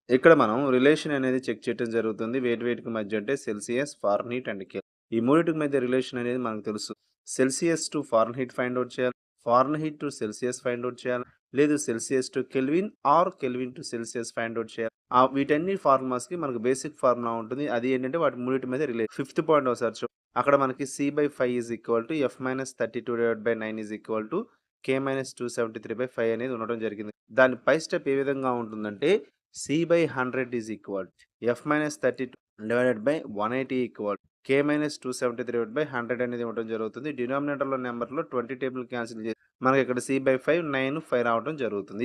ఇక్కడ మనం రిలేషన్ అనేది చెక్ చేయడం జరుగుతుంది. వేటికి మధ్య అంటే సెల్సియస్, ఫారెన్‌హీట్ అండ్ కెల్విన్. ఈ మూడిటికి మధ్య రిలేషన్ అనేది మనకు తెలుసు. Celsius to Fahrenheit find out చేయాలి. Fahrenheit to Celsius find out చేయాలి. లేదు Celsius to Kelvin or Kelvin to Celsius find out చేయాలి. వీటన్ని ఫార్ములాస్‌కి మనకు బేసిక్ ఫార్ములా ఉంటుంది. అది ఏంటంటే వాటి మూడిటి మధ్య ఫిఫ్త్ పాయింట్ ఒకసారి అక్కడ మనకి C/5 = F-32/9 K-273/5 అనేది ఉండడం జరిగింది. దాని పై స్టెప్ ఏ విధంగా ఉంటుందంటే C/100 F-32/180 అనేది ఇవ్వడం జరుగుతుంది. డినామినేటర్‌లో నంబర్‌లో 20 టేబుల్ క్యాన్సిల్ చేసి మనకి ఇక్కడ C/5 9 5 రావడం జరుగుతుంది.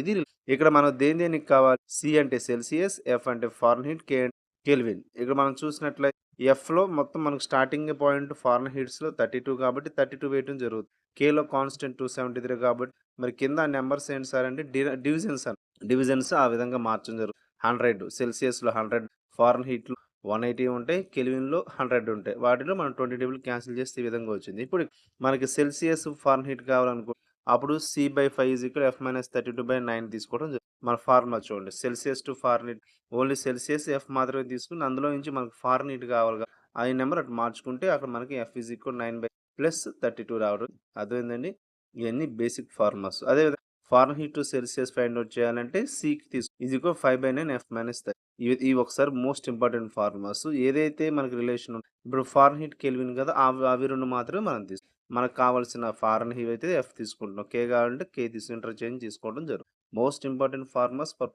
ఇక్కడ మనం దేనికి కావాలి? సి అంటే సెల్సియస్, ఎఫ్ అంటే ఫారెన్‌హీట్, కే అంటే కెల్విన్. ఇక్కడ మనం చూసినట్లయితే ఎఫ్‌లో మొత్తం మనకు స్టార్టింగ్ పాయింట్ ఫారెన్‌హీట్స్‌లో 32 కాబట్టి 32 వేయటం జరుగుతుంది. కేలో కాన్స్టెంట్ 273 కాబట్టి మరి కింద నంబర్స్ ఏంటి సార్ అంటే డివిజన్స్ డివిజన్స్ ఆ విధంగా మార్చడం జరుగుతుంది. 100 సెల్సియస్‌లో 100 ఫారెన్‌హీట్‌లో 180 ఉంటాయి. కెల్విన్‌లో 100 ఉంటాయి. వాటిలో మనం 20 టేబుల్ క్యాన్సిల్ చేస్తే ఈ విధంగా వచ్చింది. ఇప్పుడు మనకి సెల్సియస్, ఫారెన్‌హీట్ కావాలనుకో అప్పుడు C/5 = F-32/9 తీసుకోవడం మన ఫార్ములా చూడండి. Celsius to Fahrenheit only Celsius, F మాత్రమే తీసుకొని అందులో నుంచి మనకు ఫారెన్‌హీట్ కావాలి. ఆ నంబర్ అటు మార్చుకుంటే అక్కడ మనకి F = 9/32 రావడం అర్థమైందండి. ఇవన్నీ బేసిక్ ఫార్ములాస్. అదేవిధంగా Fahrenheit to Celsius find out చేయాలంటే సికి తీసుకో =5/9 ఇవి ఒకసారి మోస్ట్ ఇంపార్టెంట్ ఫార్ములాస్. ఏదైతే మనకి రిలేషన్ ఇప్పుడు ఫారెన్‌హీట్, కెల్విన్ కదా! అవి 2 మాత్రమే మనం మనకు కావాల్సిన ఫారెన్‌హీట్ అయితే ఎఫ్ తీసుకుంటున్నాం. కే కావాలంటే కే ఇంటర్చేంజ్ తీసుకోవడం జరుగుతుంది. Most important formulas for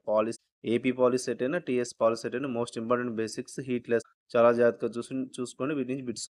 AP పాలి సెట్ అయినా, టీఎస్ పాలి సెట్ అయినా most important basics heat less చాలా జాగ్రత్తగా చూసుకొని వీటి నుంచి బిట్స్